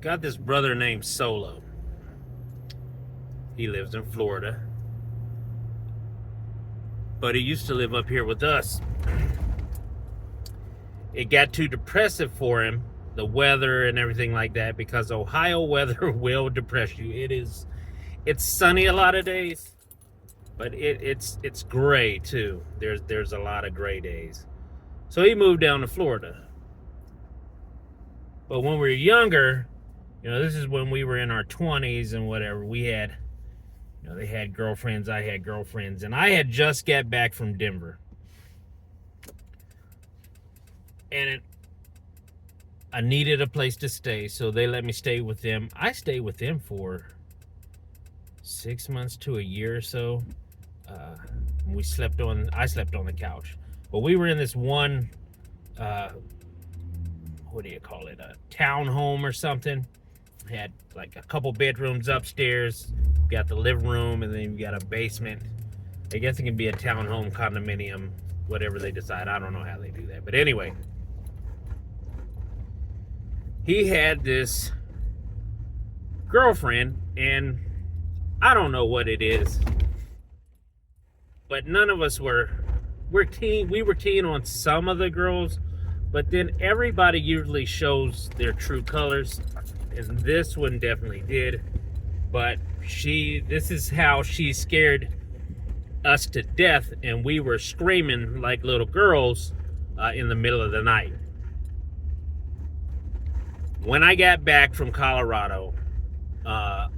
Got this brother named Soulo. He lives in Florida, but he used to live up here with us. It got too depressive for him, the weather and everything like that, because Ohio weather will depress you. It's sunny a lot of days, but it's gray too. There's a lot of gray days. So he moved down to Florida. But when we were younger, this is when we were in our 20s and whatever, we had, they had girlfriends, I had girlfriends, and I had just got back from Denver. And I needed a place to stay, so they let me stay with them. I stayed with them for 6 months to a year or so. I slept on the couch. But we were in this one, what do you call it, a townhome or something. Had like a couple bedrooms upstairs. Got the living room, and then you got a basement. I guess it can be a townhome, condominium, whatever they decide. I don't know how they do that. But anyway, he had this girlfriend, and I don't know what it is, but none of us we were teen on some of the girls, but then everybody usually shows their true colors, and this one definitely did. But this is how she scared us to death, and we were screaming like little girls in the middle of the night. When I got back from Colorado, I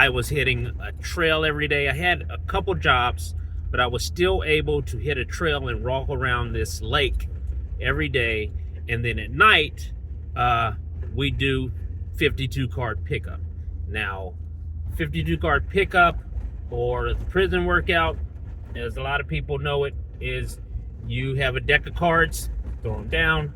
was hitting a trail every day. I had a couple jobs, but I was still able to hit a trail and walk around this lake every day. And then at night, we do 52 card pickup. Now, 52 card pickup, or the prison workout, as a lot of people know it, is you have a deck of cards, throw them down.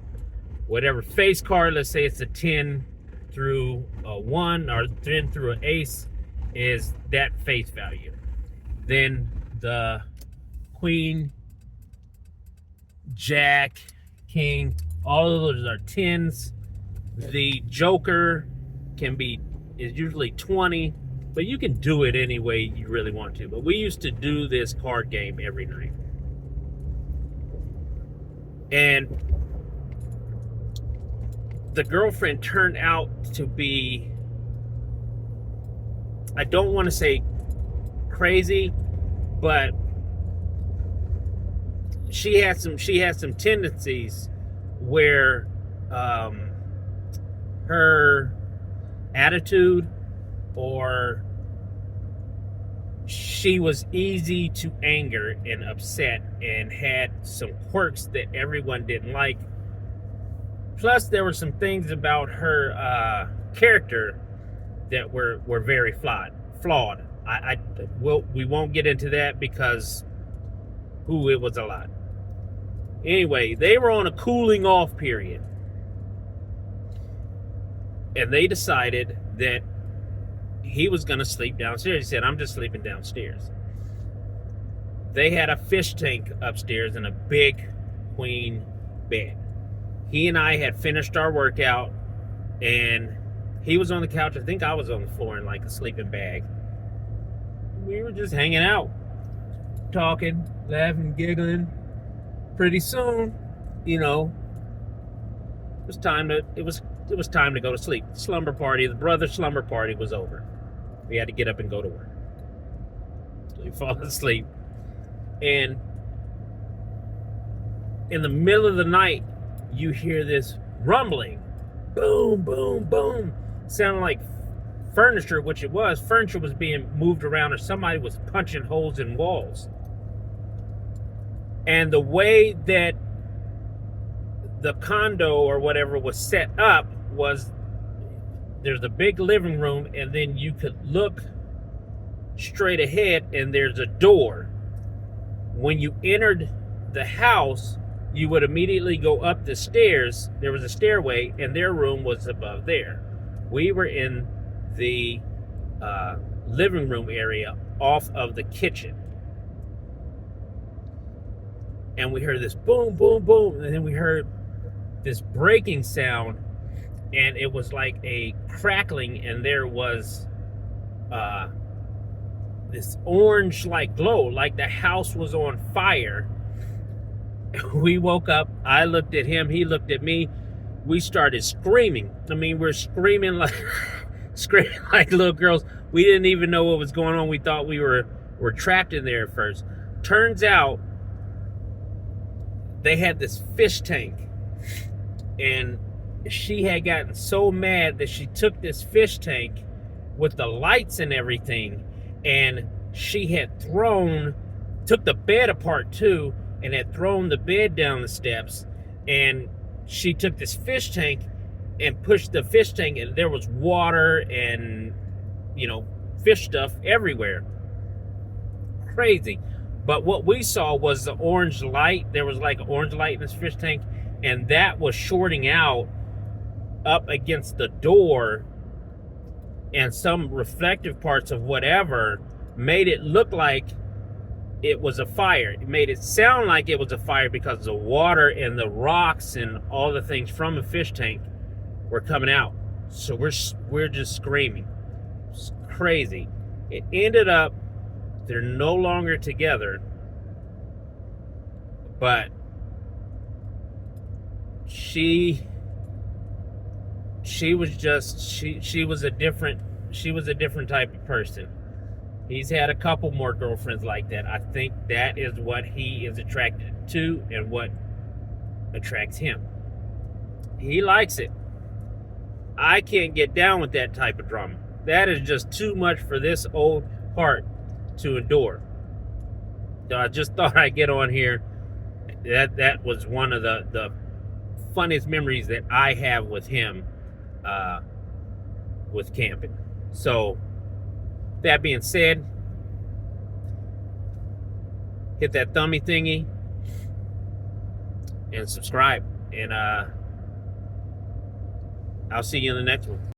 Whatever face card, let's say it's a 10 through a 1 or 10 through an ace, is that face value. Then the queen, jack, king, all of those are 10s. The joker is usually 20, but you can do it any way you really want to. But we used to do this card game every night. And the girlfriend turned out to be, I don't want to say crazy, but she had some tendencies where her attitude, or she was easy to anger and upset, and had some quirks that everyone didn't like. Plus, there were some things about her character that were very flawed. We won't get into that because it was a lot. Anyway, they were on a cooling off period, and they decided that he was going to sleep downstairs. He said, "I'm just sleeping downstairs." They had a fish tank upstairs and a big queen bed. He and I had finished our workout, and he was on the couch. I think I was on the floor in like a sleeping bag. We were just hanging out, talking, laughing, giggling. Pretty soon, it was time to go to sleep. The brother slumber party was over. We had to get up and go to work. So we fall asleep, and in the middle of the night, you hear this rumbling, boom, boom, boom, sounding like furniture, which it was. Furniture was being moved around, or somebody was punching holes in walls. And the way that the condo or whatever was set up was, there's a big living room, and then you could look straight ahead, and there's a door. When you entered the house, you would immediately go up the stairs. There was a stairway, and their room was above there. We were in the living room area off of the kitchen. And we heard this boom, boom, boom. And then we heard this breaking sound. and it was like a crackling, and there was this orange like glow, like the house was on fire. We woke up, I looked at him, he looked at me, we started screaming. I mean, we're screaming like screaming like little girls. We didn't even know what was going on. We thought we were trapped in there at first. Turns out they had this fish tank, and she had gotten so mad that she took this fish tank with the lights and everything, and she had took the bed apart too, and had thrown the bed down the steps. And she took this fish tank and pushed the fish tank, and there was water and, fish stuff everywhere. Crazy. But what we saw was the orange light. There was like an orange light in this fish tank, and that was shorting out up against the door, and some reflective parts of whatever made it look like it was a fire. It made it sound like it was a fire because the water and the rocks and all the things from the fish tank were coming out. So we're just screaming. It's crazy. It ended up they're no longer together, but she was just she was a different type of person. He's had a couple more girlfriends like that. I think that is what he is attracted to and what attracts him. He likes it. I can't get down with that type of drama. That is just too much for this old heart to endure. So I just thought I'd get on here. That was one of the funniest memories that I have with him, with camping. So that being said, hit that thummy thingy and subscribe, and I'll see you in the next one.